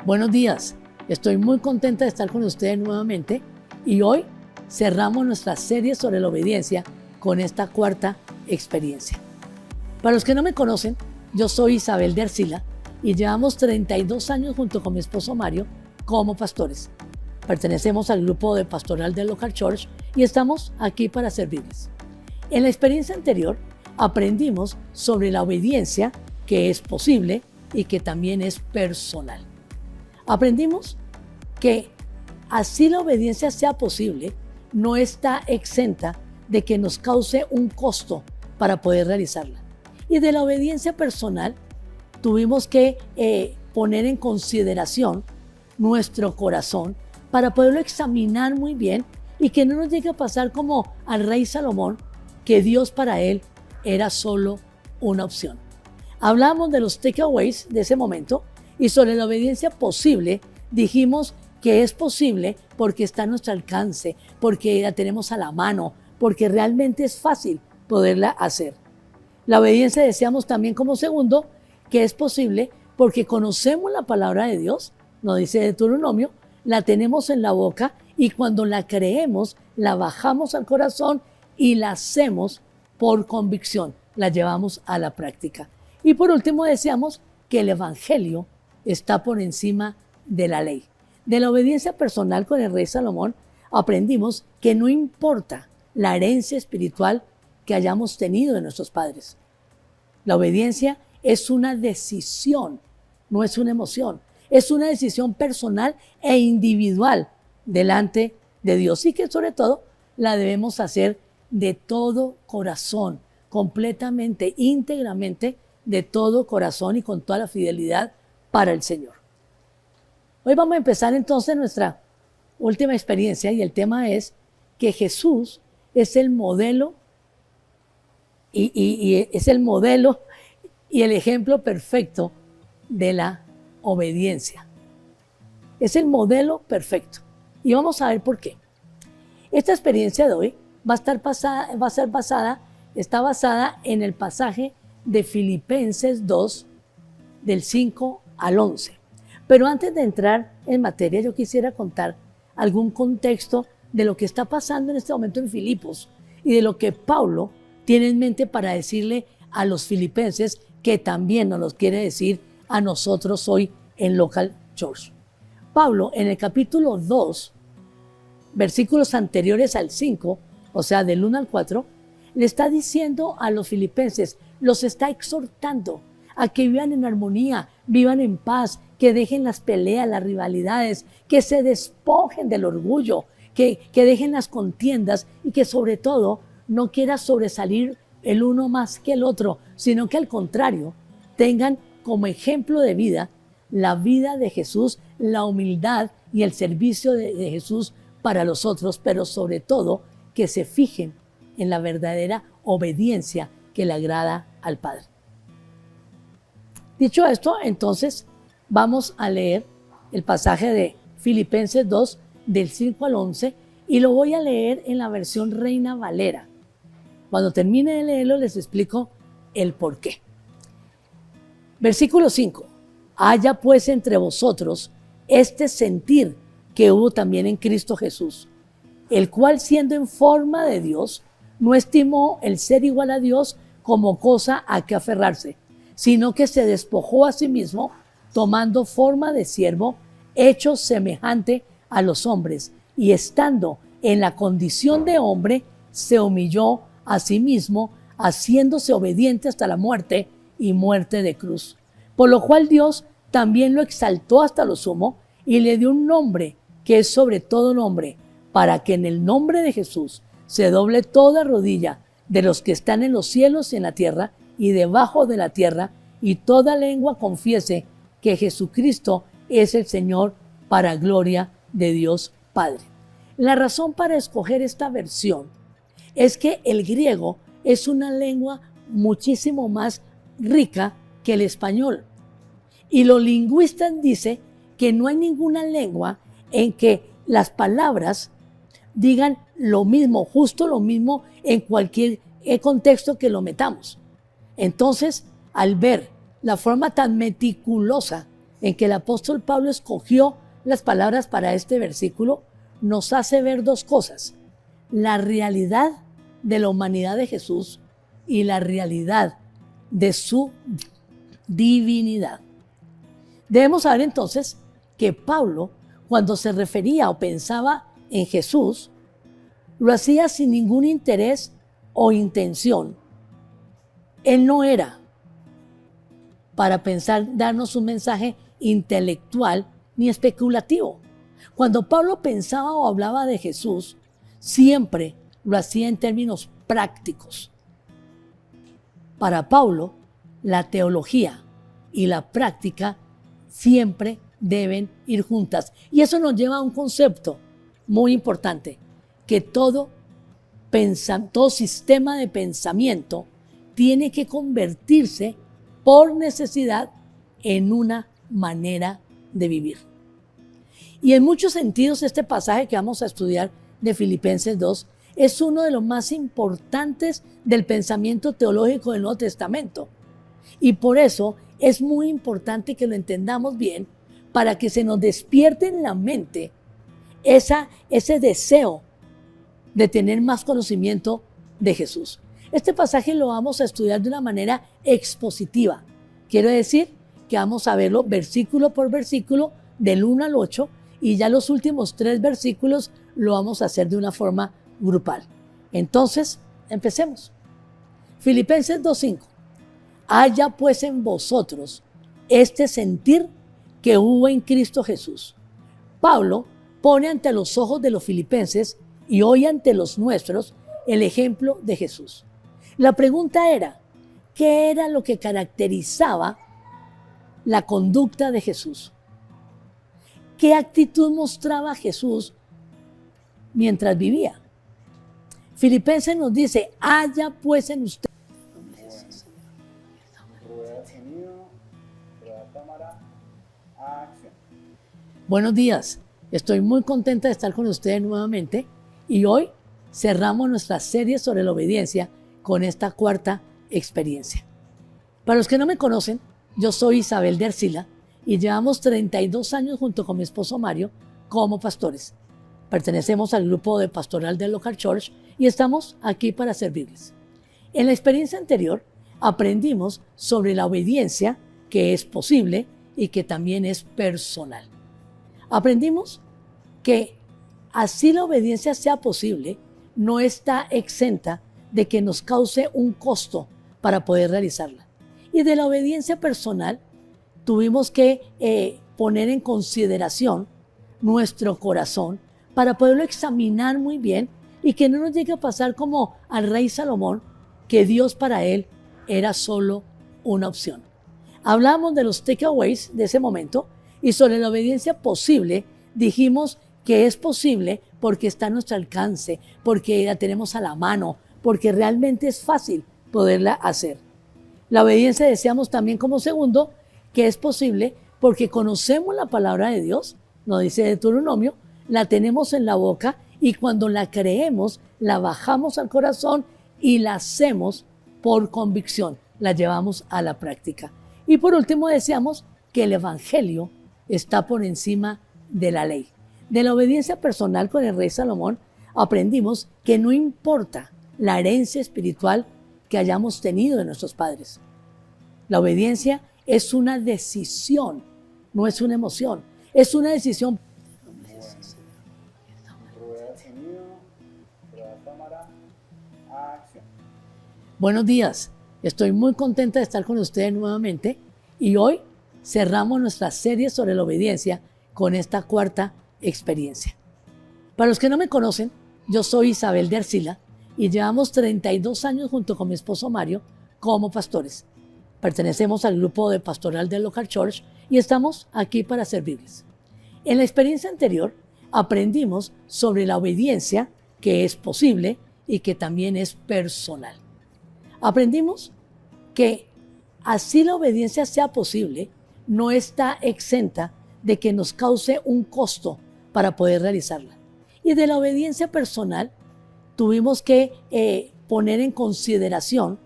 Buenos días, estoy muy contenta de estar con ustedes nuevamente y hoy cerramos nuestra serie sobre la obediencia con esta cuarta experiencia. Para los que no me conocen, yo soy Isabel de Arcila y llevamos 32 años junto con mi esposo Mario como pastores. Pertenecemos al grupo de pastoral de Local Church y estamos aquí para servirles. En la experiencia anterior aprendimos sobre la obediencia que es posible y que también es personal. Aprendimos que así la obediencia sea posible, no está exenta de que nos cause un costo para poder realizarla. Y de la obediencia personal tuvimos que poner en consideración nuestro corazón para poderlo examinar muy bien y que no nos llegue a pasar como al rey Salomón, que Dios para él era solo una opción. Hablamos de los takeaways de ese momento y sobre la obediencia posible dijimos que es posible porque está a nuestro alcance, porque la tenemos a la mano, porque realmente es fácil poderla hacer. La obediencia decíamos también como segundo que es posible porque conocemos la palabra de Dios, nos dice Deuteronomio, la tenemos en la boca y cuando la creemos, la bajamos al corazón y la hacemos por convicción, la llevamos a la práctica. Y por último decíamos que el evangelio está por encima de la ley. De la obediencia personal con el rey Salomón aprendimos que no importa la herencia espiritual que hayamos tenido de nuestros padres. La obediencia es una decisión, no es una emoción. Es una decisión personal e individual delante de Dios y que sobre todo la debemos hacer de todo corazón, completamente, íntegramente, de todo corazón y con toda la fidelidad para el Señor. Hoy vamos a empezar entonces nuestra última experiencia y el tema es que Jesús es el modelo es el modelo y el ejemplo perfecto de la obediencia. Es el modelo perfecto. Y vamos a ver por qué. Esta experiencia de hoy está basada en el pasaje de Filipenses 2, del 5 al 11. Pero antes de entrar en materia, yo quisiera contar algún contexto de lo que está pasando en este momento en Filipos y de lo que Pablo tiene en mente para decirle a los filipenses que también nos lo quiere decir a nosotros hoy en Local Church. Pablo en el capítulo 2, versículos anteriores al 5, o sea del 1 al 4, le está diciendo a los filipenses, los está exhortando a que vivan en armonía, vivan en paz, que dejen las peleas, las rivalidades, que se despojen del orgullo, que dejen las contiendas y que sobre todo no quiera sobresalir el uno más que el otro, sino que al contrario, tengan como ejemplo de vida la vida de Jesús, la humildad y el servicio de Jesús para los otros, pero sobre todo que se fijen en la verdadera obediencia que le agrada al Padre. Dicho esto, entonces vamos a leer el pasaje de Filipenses 2, del 5 al 11, y lo voy a leer en la versión Reina Valera. Cuando termine de leerlo, les explico el por qué. Versículo 5. Haya pues entre vosotros este sentir que hubo también en Cristo Jesús, el cual siendo en forma de Dios, no estimó el ser igual a Dios como cosa a que aferrarse, sino que se despojó a sí mismo, tomando forma de siervo, hecho semejante a los hombres, y estando en la condición de hombre, se humilló a sí mismo, haciéndose obediente hasta la muerte y muerte de cruz. Por lo cual Dios también lo exaltó hasta lo sumo y le dio un nombre que es sobre todo nombre, para que en el nombre de Jesús se doble toda rodilla de los que están en los cielos y en la tierra y debajo de la tierra, y toda lengua confiese que Jesucristo es el Señor, para gloria de Dios Padre. La razón para escoger esta versión es que el griego es una lengua muchísimo más rica que el español. Y los lingüistas dicen que no hay ninguna lengua en que las palabras digan lo mismo, justo lo mismo en cualquier contexto que lo metamos. Entonces, al ver la forma tan meticulosa en que el apóstol Pablo escogió las palabras para este versículo, nos hace ver dos cosas: la realidad de la humanidad de Jesús y la realidad de su divinidad. Debemos saber entonces que Pablo, cuando se refería o pensaba en Jesús, lo hacía sin ningún interés o intención. Él no era para pensar, darnos un mensaje intelectual ni especulativo. Cuando Pablo pensaba o hablaba de Jesús, siempre lo hacía en términos prácticos. Para Pablo, la teología y la práctica siempre deben ir juntas. Y eso nos lleva a un concepto muy importante, que todo sistema de pensamiento tiene que convertirse por necesidad en una manera de vivir. Y en muchos sentidos este pasaje que vamos a estudiar de Filipenses 2 es uno de los más importantes del pensamiento teológico del Nuevo Testamento. Y por eso es muy importante que lo entendamos bien, para que se nos despierte en la mente ese deseo de tener más conocimiento de Jesús. Este pasaje lo vamos a estudiar de una manera expositiva. Quiero decir que vamos a verlo versículo por versículo, del 1 al 8, y ya los últimos 3 versículos lo vamos a hacer de una forma grupal. Entonces, empecemos. Filipenses 2:5. Haya pues en vosotros este sentir que hubo en Cristo Jesús. Pablo pone ante los ojos de los filipenses y hoy ante los nuestros el ejemplo de Jesús. La pregunta era, ¿qué era lo que caracterizaba la conducta de Jesús? ¿Qué actitud mostraba Jesús mientras vivía? Filipenses nos dice, haya pues en usted. Buenos días, estoy muy contenta de estar con ustedes nuevamente y hoy cerramos nuestra serie sobre la obediencia con esta cuarta experiencia. Para los que no me conocen, yo soy Isabel de Arcila y llevamos 32 años junto con mi esposo Mario como pastores. Pertenecemos al grupo de pastoral de Local Church y estamos aquí para servirles. En la experiencia anterior aprendimos sobre la obediencia que es posible y que también es personal. Aprendimos que así la obediencia sea posible, no está exenta de que nos cause un costo para poder realizarla. Y de la obediencia personal tuvimos que poner en consideración nuestro corazón para poderlo examinar muy bien y que no nos llegue a pasar como al rey Salomón, que Dios para él era solo una opción. Hablamos de los takeaways de ese momento y sobre la obediencia posible dijimos que es posible porque está a nuestro alcance, porque la tenemos a la mano, porque realmente es fácil poderla hacer. La obediencia deseamos también como segundo que es posible porque conocemos la palabra de Dios, nos dice Deuteronomio, la tenemos en la boca y cuando la creemos, la bajamos al corazón y la hacemos por convicción, la llevamos a la práctica. Y por último deseamos que el Evangelio está por encima de la ley. De la obediencia personal con el rey Salomón aprendimos que no importa la herencia espiritual que hayamos tenido de nuestros padres. La obediencia es una decisión, no es una emoción, es una decisión. Buenos días, estoy muy contenta de estar con ustedes nuevamente y hoy cerramos nuestra serie sobre la obediencia con esta cuarta experiencia. Para los que no me conocen, yo soy Isabel de Arcila y llevamos 32 años junto con mi esposo Mario como pastores. Pertenecemos al grupo de pastoral de Local Church y estamos aquí para servirles. En la experiencia anterior aprendimos sobre la obediencia que es posible y que también es personal. Aprendimos que así la obediencia sea posible, no está exenta de que nos cause un costo para poder realizarla. Y de la obediencia personal tuvimos que poner en consideración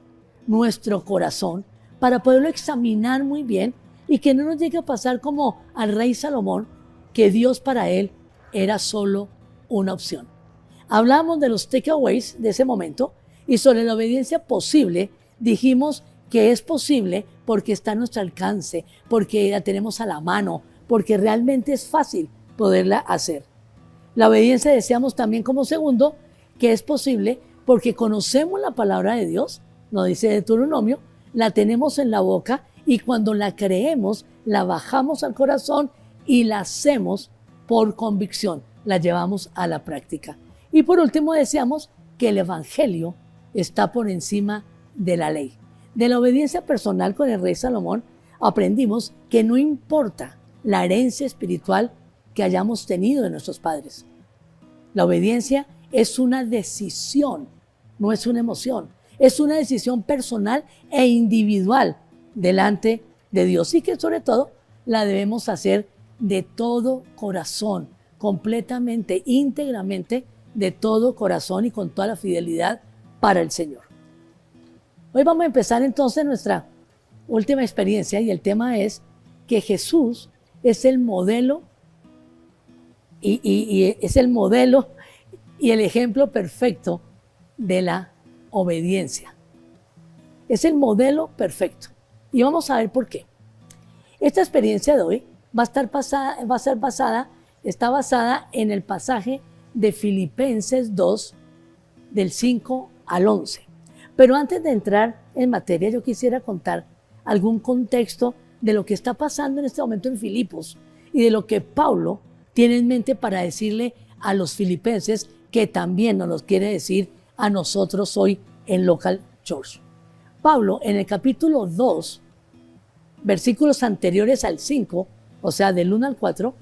nuestro corazón para poderlo examinar muy bien y que no nos llegue a pasar como al rey Salomón, que Dios para él era solo una opción. Hablamos de los takeaways de ese momento y sobre la obediencia posible dijimos que es posible porque está a nuestro alcance, porque la tenemos a la mano, porque realmente es fácil poderla hacer. La obediencia decíamos también como segundo que es posible porque conocemos la palabra de Dios, nos dice Deuteronomio, la tenemos en la boca y cuando la creemos, la bajamos al corazón y la hacemos por convicción, la llevamos a la práctica. Y por último decíamos que el evangelio está por encima de la ley. De la obediencia personal con el rey Salomón aprendimos que no importa la herencia espiritual que hayamos tenido de nuestros padres. La obediencia es una decisión, no es una emoción. Es una decisión personal e individual delante de Dios y que sobre todo la debemos hacer de todo corazón, completamente, íntegramente, de todo corazón y con toda la fidelidad para el Señor. Hoy vamos a empezar entonces nuestra última experiencia y el tema es que Jesús es el modelo y es el modelo y el ejemplo perfecto de la obediencia. Es el modelo perfecto. Y vamos a ver por qué. Esta experiencia de hoy está basada en el pasaje de Filipenses 2, del 5 al 11. Pero antes de entrar en materia, yo quisiera contar algún contexto de lo que está pasando en este momento en Filipos y de lo que Pablo tiene en mente para decirle a los filipenses, que también nos lo quiere decir a nosotros hoy en Local Church. Pablo, en el capítulo 2, versículos anteriores al 5, o sea, del 1 al 4,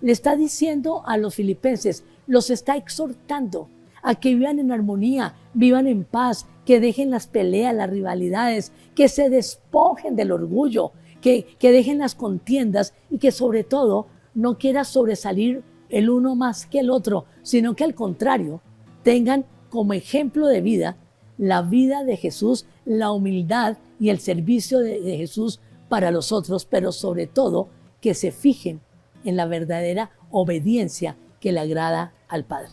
le está diciendo a los filipenses, los está exhortando a que vivan en armonía, vivan en paz, que dejen las peleas, las rivalidades, que se despojen del orgullo, que dejen las contiendas y que sobre todo no quiera sobresalir el uno más que el otro, sino que al contrario, tengan como ejemplo de vida la vida de Jesús, la humildad y el servicio de Jesús para los otros, pero sobre todo que se fijen en la verdadera obediencia que le agrada al Padre.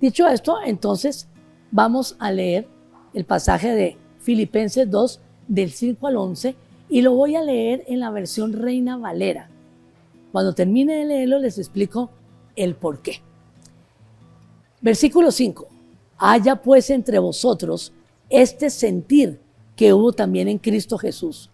Dicho esto, entonces vamos a leer el pasaje de Filipenses 2, del 5 al 11, y lo voy a leer en la versión Reina Valera. Cuando termine de leerlo, les explico el por qué. Versículo 5. Haya pues entre vosotros este sentir que hubo también en Cristo Jesús,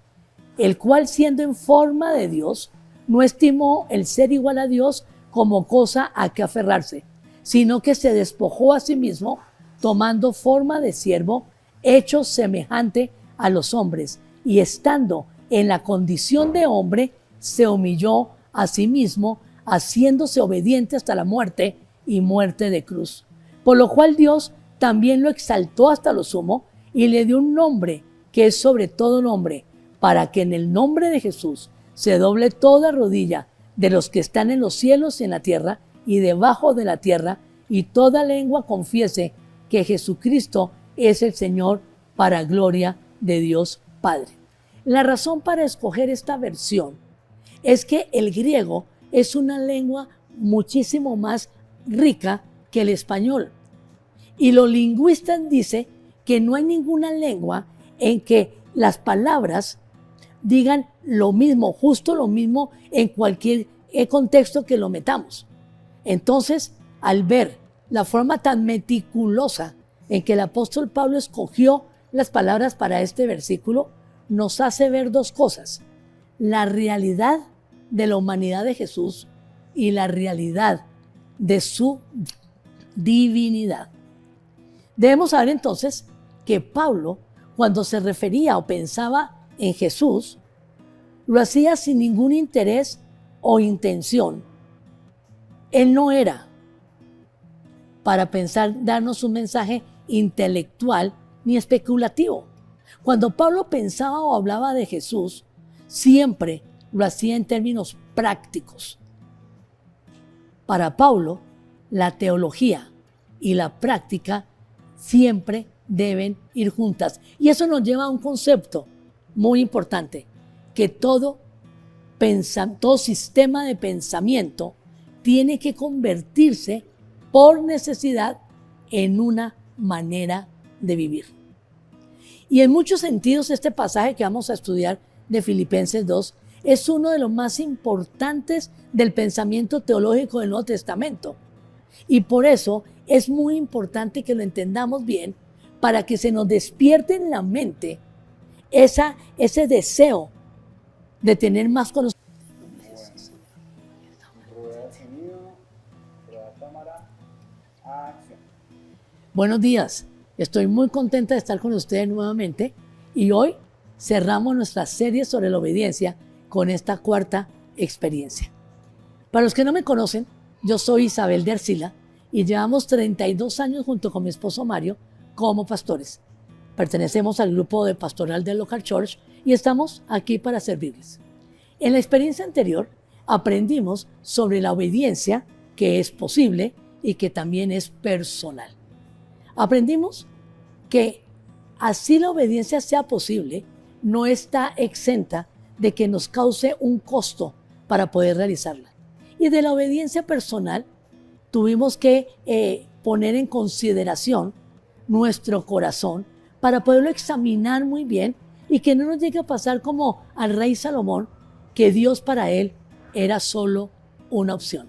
el cual siendo en forma de Dios, no estimó el ser igual a Dios como cosa a que aferrarse, sino que se despojó a sí mismo, tomando forma de siervo, hecho semejante a los hombres, y estando en la condición de hombre, se humilló a sí mismo, haciéndose obediente hasta la muerte y muerte de cruz. Por lo cual Dios también lo exaltó hasta lo sumo y le dio un nombre que es sobre todo nombre, para que en el nombre de Jesús se doble toda rodilla de los que están en los cielos y en la tierra y debajo de la tierra, y toda lengua confiese que Jesucristo es el Señor, para gloria de Dios Padre. La razón para escoger esta versión es que el griego es una lengua muchísimo más rica que el español. Y los lingüistas dicen que no hay ninguna lengua en que las palabras digan lo mismo, justo lo mismo en cualquier contexto que lo metamos. Entonces, al ver la forma tan meticulosa en que el apóstol Pablo escogió las palabras para este versículo, nos hace ver dos cosas: la realidad de la humanidad de Jesús y la realidad de su divinidad. Debemos saber entonces que Pablo, cuando se refería o pensaba en Jesús, lo hacía sin ningún interés o intención. Él no era para pensar, darnos un mensaje intelectual ni especulativo. Cuando Pablo pensaba o hablaba de Jesús, siempre lo hacía en términos prácticos. Para Pablo, la teología y la práctica siempre deben ir juntas. Y eso nos lleva a un concepto muy importante, que todo sistema de pensamiento tiene que convertirse por necesidad en una manera de vivir. Y en muchos sentidos este pasaje que vamos a estudiar de Filipenses 2 es uno de los más importantes del pensamiento teológico del Nuevo Testamento. Y por eso es muy importante que lo entendamos bien para que se nos despierte en la mente ese deseo de tener más conocimiento. Buenos días, estoy muy contenta de estar con ustedes nuevamente y hoy cerramos nuestra serie sobre la obediencia con esta cuarta experiencia. Para los que no me conocen, yo soy Isabel de Arcila y llevamos 32 años junto con mi esposo Mario como pastores. Pertenecemos al grupo de pastoral del Local Church y estamos aquí para servirles. En la experiencia anterior aprendimos sobre la obediencia que es posible y que también es personal. Aprendimos que así la obediencia sea posible, no está exenta de que nos cause un costo para poder realizarla. Y de la obediencia personal tuvimos que poner en consideración nuestro corazón para poderlo examinar muy bien y que no nos llegue a pasar como al rey Salomón, que Dios para él era solo una opción.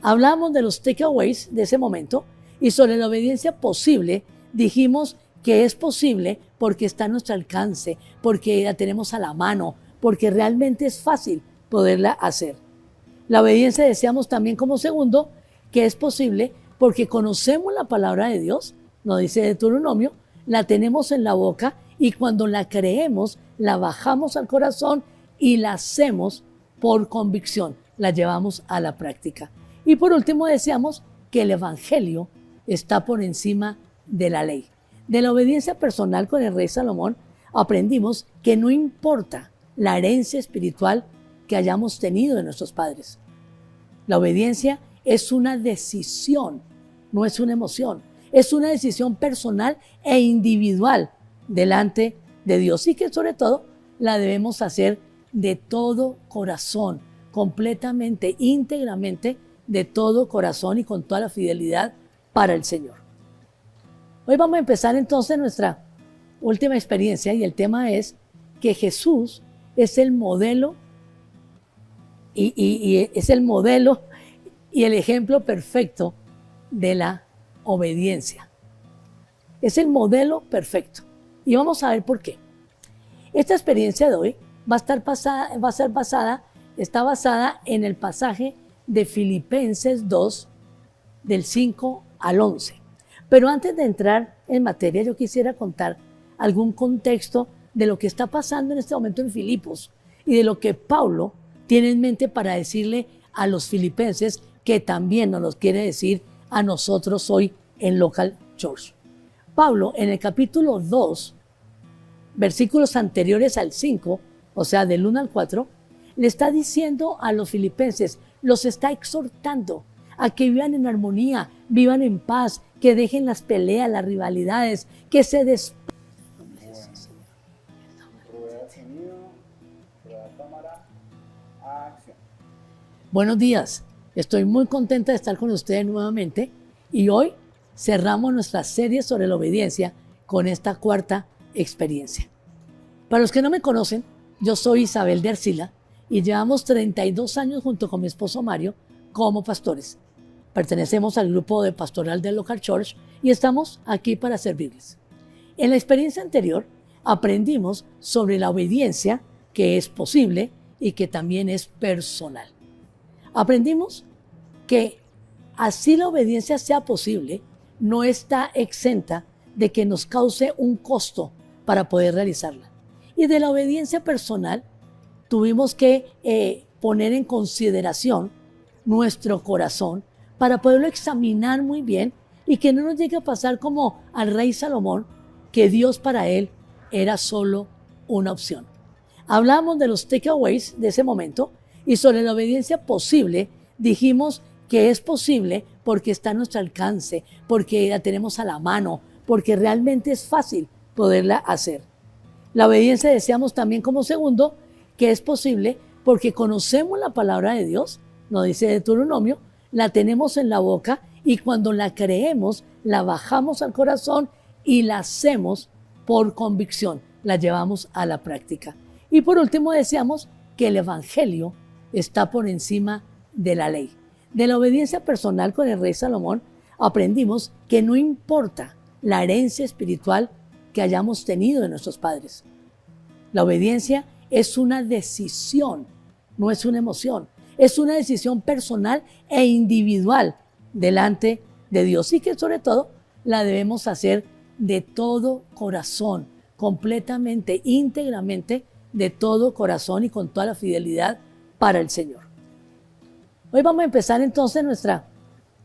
Hablamos de los takeaways de ese momento y sobre la obediencia posible dijimos que es posible porque está a nuestro alcance, porque la tenemos a la mano, porque realmente es fácil poderla hacer. La obediencia decíamos también como segundo que es posible porque conocemos la palabra de Dios, nos dice Deuteronomio, la tenemos en la boca y cuando la creemos, la bajamos al corazón y la hacemos por convicción, la llevamos a la práctica. Y por último decíamos que el evangelio está por encima de la ley. De la obediencia personal con el rey Salomón aprendimos que no importa la herencia espiritual que hayamos tenido de nuestros padres. La obediencia es una decisión, no es una emoción. Es una decisión personal e individual delante de Dios y que sobre todo la debemos hacer de todo corazón, completamente, íntegramente, de todo corazón y con toda la fidelidad para el Señor. Hoy vamos a empezar entonces nuestra última experiencia y el tema es que Jesús es el modelo y es el modelo y el ejemplo perfecto de la obediencia. Es el modelo perfecto. Y vamos a ver por qué. Esta experiencia de hoy está basada en el pasaje de Filipenses 2, del 5 al 11. Pero antes de entrar en materia, yo quisiera contar algún contexto de lo que está pasando en este momento en Filipos y de lo que Pablo tiene en mente para decirle a los filipenses, que también nos lo quiere decir a nosotros hoy en Local Church. Pablo, en el capítulo 2, versículos anteriores al 5, o sea, del 1 al 4, le está diciendo a los filipenses, los está exhortando a que vivan en armonía, vivan en paz, que dejen las peleas, las rivalidades, que se Buenos días, estoy muy contenta de estar con ustedes nuevamente y hoy cerramos nuestra serie sobre la obediencia con esta cuarta experiencia. Para los que no me conocen, yo soy Isabel de Arcila y llevamos 32 años junto con mi esposo Mario como pastores. Pertenecemos al grupo de pastoral del Local Church y estamos aquí para servirles. En la experiencia anterior aprendimos sobre la obediencia que es posible y que también es personal. Aprendimos que así la obediencia sea posible, no está exenta de que nos cause un costo para poder realizarla. Y de la obediencia personal tuvimos que poner en consideración nuestro corazón para poderlo examinar muy bien y que no nos llegue a pasar como al rey Salomón, que Dios para él era solo una opción. Hablamos de los takeaways de ese momento y sobre la obediencia posible dijimos que es posible porque está a nuestro alcance, porque la tenemos a la mano, porque realmente es fácil poderla hacer. La obediencia deseamos también como segundo, que es posible porque conocemos la palabra de Dios, nos dice Deuteronomio, la tenemos en la boca y cuando la creemos, la bajamos al corazón y la hacemos por convicción, la llevamos a la práctica. Y por último decíamos que el Evangelio está por encima de la ley. De la obediencia personal con el rey Salomón aprendimos que no importa la herencia espiritual que hayamos tenido de nuestros padres. La obediencia es una decisión, no es una emoción. Es una decisión personal e individual delante de Dios y que sobre todo la debemos hacer de todo corazón, completamente, íntegramente, de todo corazón y con toda la fidelidad para el Señor. Hoy vamos a empezar entonces nuestra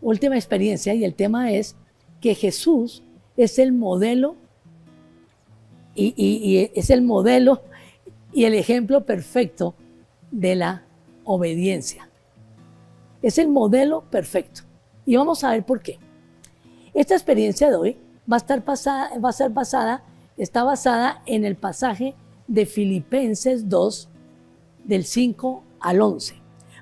última experiencia y el tema es que Jesús es el modelo es el modelo y el ejemplo perfecto de la obediencia. Es el modelo perfecto. Y vamos a ver por qué. Esta experiencia de hoy está basada en el pasaje de Filipenses 2, del 5 al 11.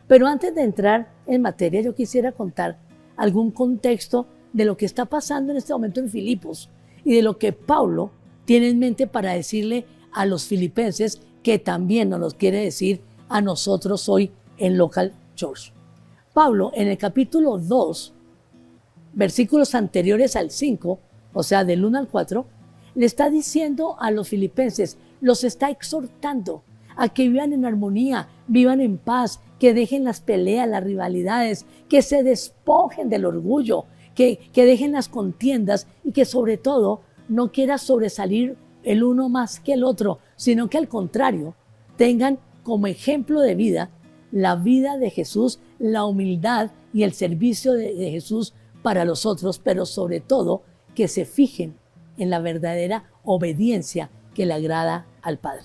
Pero antes de entrar en materia, yo quisiera contar algún contexto de lo que está pasando en este momento en Filipos y de lo que Pablo tiene en mente para decirle a los filipenses que también nos lo quiere decir a nosotros hoy en Local Church. Pablo en el capítulo 2, versículos anteriores al 5, o sea del 1 al 4, le está diciendo a los filipenses, los está exhortando a que vivan en armonía, vivan en paz, que dejen las peleas, las rivalidades, que se despojen del orgullo, que dejen las contiendas y que sobre todo no quiera sobresalir el uno más que el otro, sino que al contrario, tengan como ejemplo de vida la vida de Jesús, la humildad y el servicio de Jesús para los otros, pero sobre todo que se fijen en la verdadera obediencia que le agrada al Padre.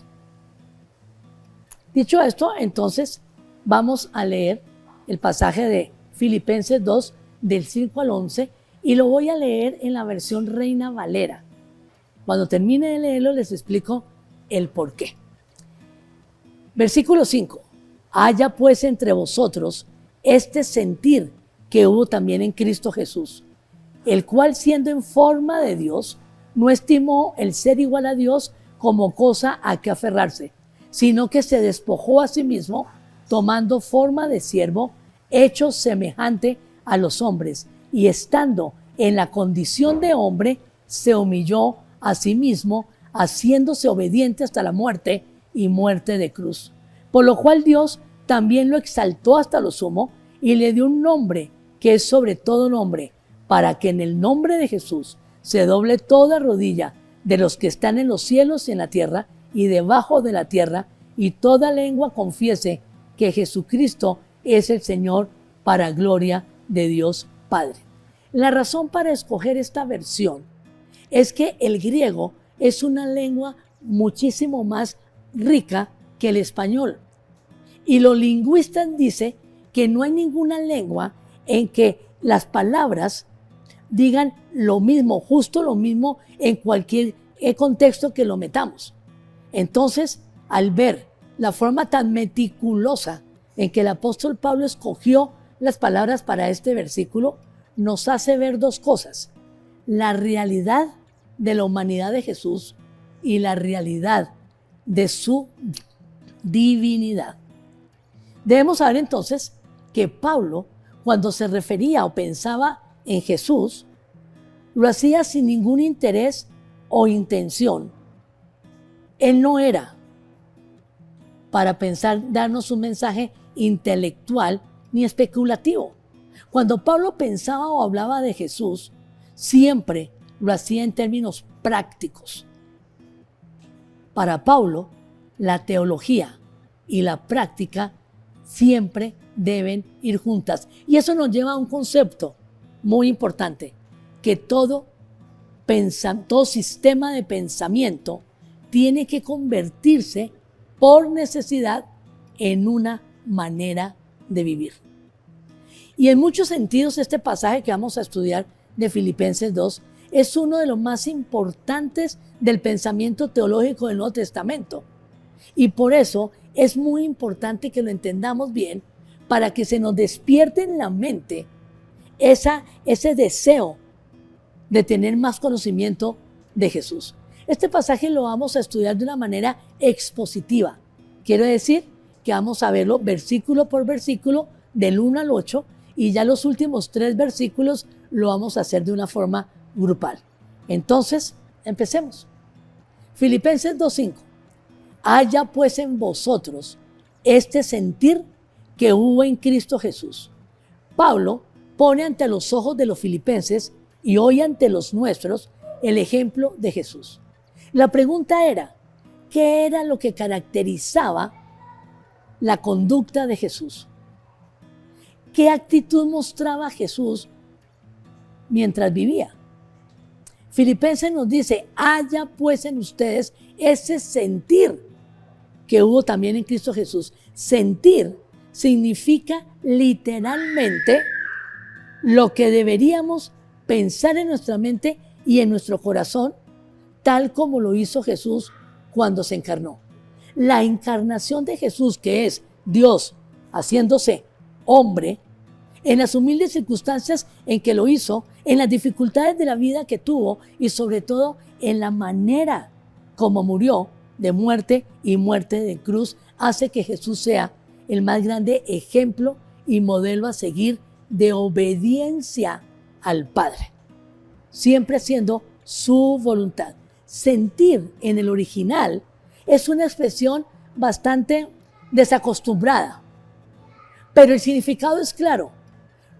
Dicho esto, entonces vamos a leer el pasaje de Filipenses 2, del 5 al 11, y lo voy a leer en la versión Reina Valera. Cuando termine de leerlo, les explico el por qué. Versículo 5. Haya pues entre vosotros este sentir que hubo también en Cristo Jesús, el cual siendo en forma de Dios, no estimó el ser igual a Dios como cosa a que aferrarse, sino que se despojó a sí mismo, tomando forma de siervo, hecho semejante a los hombres, y estando en la condición de hombre, se humilló a sí mismo, haciéndose obediente hasta la muerte y muerte de cruz. Por lo cual Dios también lo exaltó hasta lo sumo y le dio un nombre que es sobre todo nombre, para que en el nombre de Jesús se doble toda rodilla de los que están en los cielos y en la tierra y debajo de la tierra, y toda lengua confiese que Jesucristo es el Señor, para gloria de Dios Padre. La razón para escoger esta versión es que el griego es una lengua muchísimo más rica que el español. Y los lingüistas dicen que no hay ninguna lengua en que las palabras digan lo mismo, justo lo mismo en cualquier contexto que lo metamos. Entonces, al ver la forma tan meticulosa en que el apóstol Pablo escogió las palabras para este versículo, nos hace ver dos cosas: la realidad de la humanidad de Jesús y la realidad de su divinidad. Debemos saber entonces que Pablo, cuando se refería o pensaba en Jesús, lo hacía sin ningún interés o intención. Él no era para pensar, darnos un mensaje intelectual ni especulativo. Cuando Pablo pensaba o hablaba de Jesús, siempre lo hacía en términos prácticos. Para Pablo, la teología y la práctica siempre deben ir juntas. Y eso nos lleva a un concepto muy importante, que todo sistema de pensamiento tiene que convertirse por necesidad en una manera de vivir. Y en muchos sentidos este pasaje que vamos a estudiar de Filipenses 2 es uno de los más importantes del pensamiento teológico del Nuevo Testamento. Y por eso es muy importante que lo entendamos bien para que se nos despierte en la mente ese deseo de tener más conocimiento de Jesús. Este pasaje lo vamos a estudiar de una manera expositiva. Quiero decir que vamos a verlo versículo por versículo del 1 al 8 y ya los últimos 3 versículos lo vamos a hacer de una forma grupal. Entonces, empecemos. Filipenses 2:5. Haya pues en vosotros este sentir que hubo en Cristo Jesús. Pablo pone ante los ojos de los filipenses y hoy ante los nuestros el ejemplo de Jesús. La pregunta era, ¿qué era lo que caracterizaba la conducta de Jesús? ¿Qué actitud mostraba Jesús mientras vivía? Filipenses nos dice, haya pues en ustedes ese sentir que hubo también en Cristo Jesús. Sentir significa literalmente lo que deberíamos pensar en nuestra mente y en nuestro corazón, tal como lo hizo Jesús cuando se encarnó. La encarnación de Jesús, que es Dios haciéndose hombre, en las humildes circunstancias en que lo hizo, en las dificultades de la vida que tuvo y sobre todo en la manera como murió de muerte y muerte de cruz, hace que Jesús sea el más grande ejemplo y modelo a seguir de obediencia al Padre, siempre haciendo su voluntad. Sentir en el original es una expresión bastante desacostumbrada, pero el significado es claro.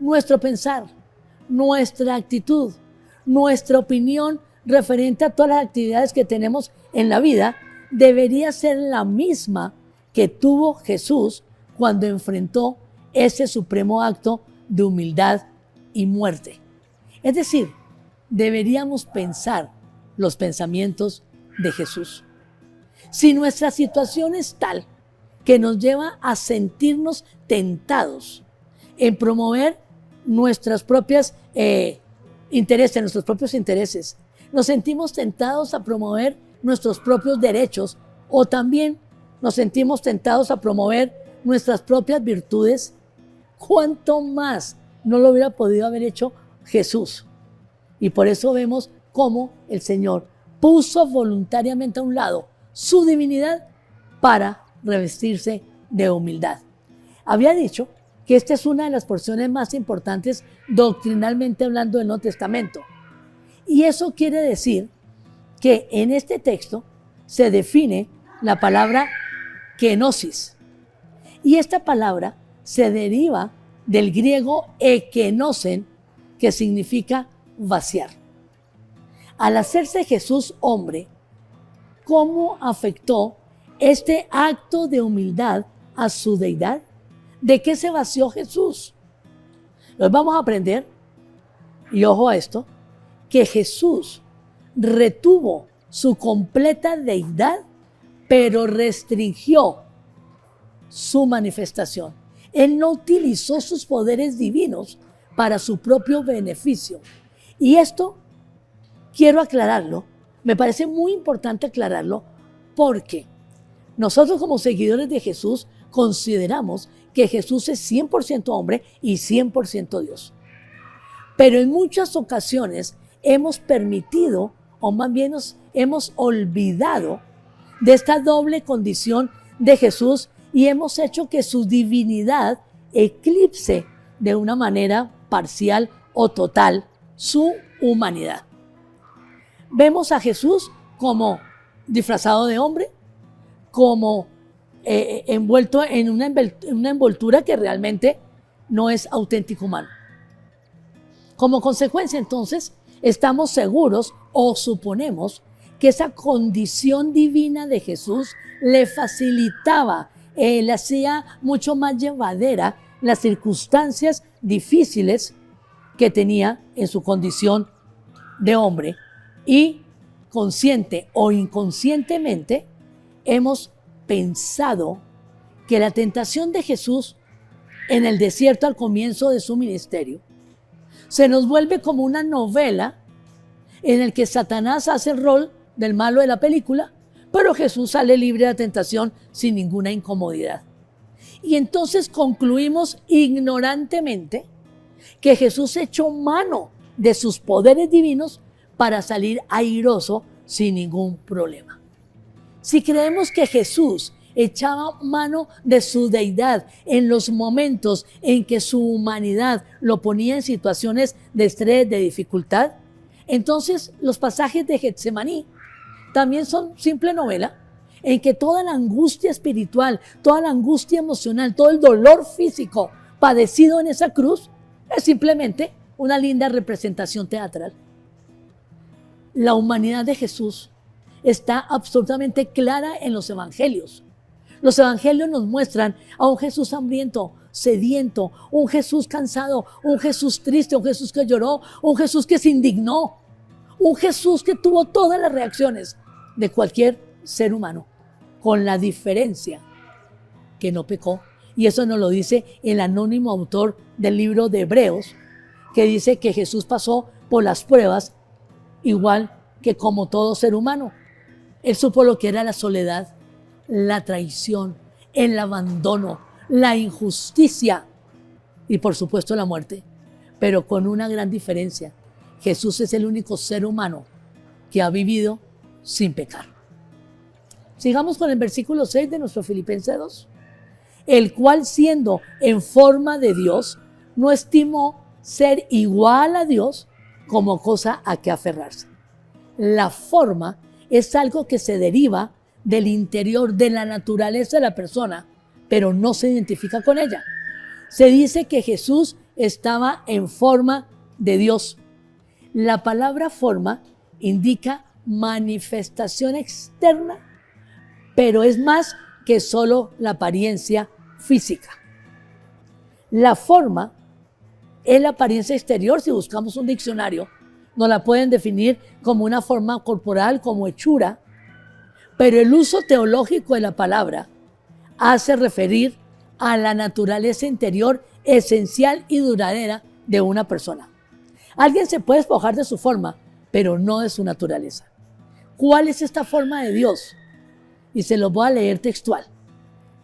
Nuestro pensar, nuestra actitud, nuestra opinión referente a todas las actividades que tenemos en la vida debería ser la misma que tuvo Jesús cuando enfrentó ese supremo acto de humildad y muerte. Es decir, deberíamos pensar los pensamientos de Jesús. Si nuestra situación es tal que nos lleva a sentirnos tentados en promover nuestros propios intereses, nos sentimos tentados a promover nuestros propios derechos o también nos sentimos tentados a promover nuestras propias virtudes, ¿cuánto más no lo hubiera podido haber hecho Jesús? Y por eso vemos cómo el Señor puso voluntariamente a un lado su divinidad para revestirse de humildad. Había dicho que esta es una de las porciones más importantes doctrinalmente hablando del Nuevo Testamento. Y eso quiere decir que en este texto se define la palabra kenosis. Y esta palabra se deriva del griego ekenosen, que significa vaciar. Al hacerse Jesús hombre, ¿cómo afectó este acto de humildad a su deidad? ¿De qué se vació Jesús? Nos vamos a aprender, y ojo a esto, que Jesús retuvo su completa deidad, pero restringió su manifestación. Él no utilizó sus poderes divinos para su propio beneficio. Y esto quiero aclararlo, me parece muy importante aclararlo, porque nosotros como seguidores de Jesús consideramos que Jesús es 100% hombre y 100% Dios. Pero en muchas ocasiones hemos permitido, o más bien nos hemos olvidado de esta doble condición de Jesús y hemos hecho que su divinidad eclipse de una manera parcial o total su humanidad. Vemos a Jesús como disfrazado de hombre, como envuelto en una envoltura que realmente no es auténtico humano. Como consecuencia, entonces, estamos seguros o suponemos que esa condición divina de Jesús le facilitaba, le hacía mucho más llevadera las circunstancias difíciles que tenía en su condición de hombre, y consciente o inconscientemente hemos pensado que la tentación de Jesús en el desierto al comienzo de su ministerio, se nos vuelve como una novela en el que Satanás hace el rol del malo de la película, pero Jesús sale libre de la tentación sin ninguna incomodidad. Y entonces concluimos ignorantemente que Jesús echó mano de sus poderes divinos para salir airoso sin ningún problema. Si creemos que Jesús echaba mano de su deidad en los momentos en que su humanidad lo ponía en situaciones de estrés, de dificultad, entonces los pasajes de Getsemaní también son simple novela en que toda la angustia espiritual, toda la angustia emocional, todo el dolor físico padecido en esa cruz es simplemente una linda representación teatral. La humanidad de Jesús está absolutamente clara en los evangelios. Los evangelios nos muestran a un Jesús hambriento, sediento, un Jesús cansado, un Jesús triste, un Jesús que lloró, un Jesús que se indignó, un Jesús que tuvo todas las reacciones de cualquier ser humano, con la diferencia que no pecó. Y eso nos lo dice el anónimo autor del libro de Hebreos, que dice que Jesús pasó por las pruebas igual que como todo ser humano. Él supo lo que era la soledad, la traición, el abandono, la injusticia y por supuesto la muerte, pero con una gran diferencia. Jesús es el único ser humano que ha vivido sin pecar. Sigamos con el versículo 6 de nuestro Filipenses 2. El cual siendo en forma de Dios, no estimó ser igual a Dios como cosa a que aferrarse. La forma es algo que se deriva del interior, de la naturaleza de la persona, pero no se identifica con ella. Se dice que Jesús estaba en forma de Dios. La palabra forma indica manifestación externa, pero es más que solo la apariencia física. La forma es la apariencia exterior. Si buscamos un diccionario, nos la pueden definir como una forma corporal, como hechura, pero el uso teológico de la palabra hace referir a la naturaleza interior esencial y duradera de una persona. Alguien se puede despojar de su forma, pero no de su naturaleza. ¿Cuál es esta forma de Dios? Y se lo voy a leer textual.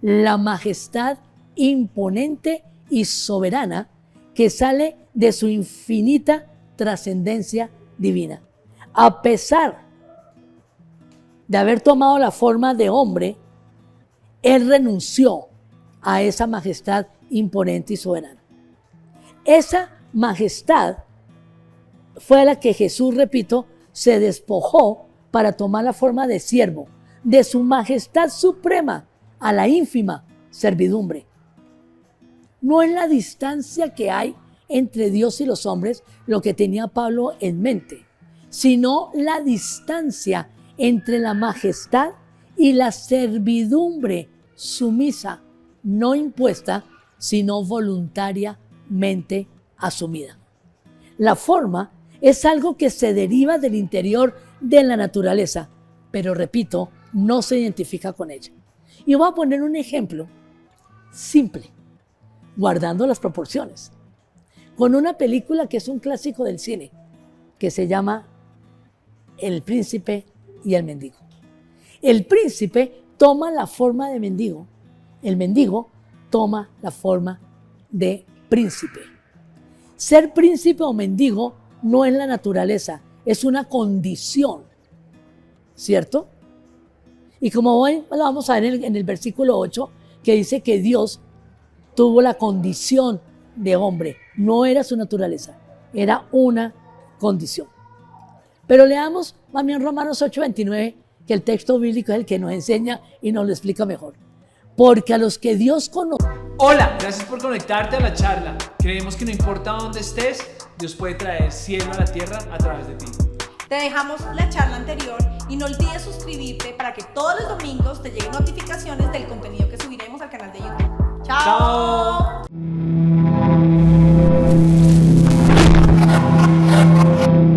La majestad imponente y soberana que sale de su infinita trascendencia divina. A pesar de haber tomado la forma de hombre, Él renunció a esa majestad imponente y soberana. Esa majestad fue a la que Jesús, repito, se despojó para tomar la forma de siervo, de su majestad suprema a la ínfima servidumbre. No es la distancia que hay entre Dios y los hombres lo que tenía Pablo en mente, sino la distancia entre la majestad y la servidumbre sumisa, no impuesta, sino voluntariamente asumida. La forma es algo que se deriva del interior de la naturaleza, pero repito, no se identifica con ella. Y voy a poner un ejemplo simple, guardando las proporciones, con una película que es un clásico del cine, que se llama El Príncipe y el Mendigo. El príncipe toma la forma de mendigo, el mendigo toma la forma de príncipe. Ser príncipe o mendigo no es la naturaleza, es una condición, ¿cierto? Y como hoy lo vamos a ver en el versículo 8, que dice que Dios tuvo la condición de hombre, no era su naturaleza, era una condición. Pero leamos más bien Romanos 8:29, que el texto bíblico es el que nos enseña y nos lo explica mejor. Porque a los que Dios conoce... Hola, gracias por conectarte a la charla. Creemos que no importa dónde estés, Dios puede traer cielo a la tierra a través de ti. Te dejamos la charla anterior y no olvides suscribirte para que todos los domingos te lleguen notificaciones del contenido que subiremos al canal de YouTube. ¡Chao!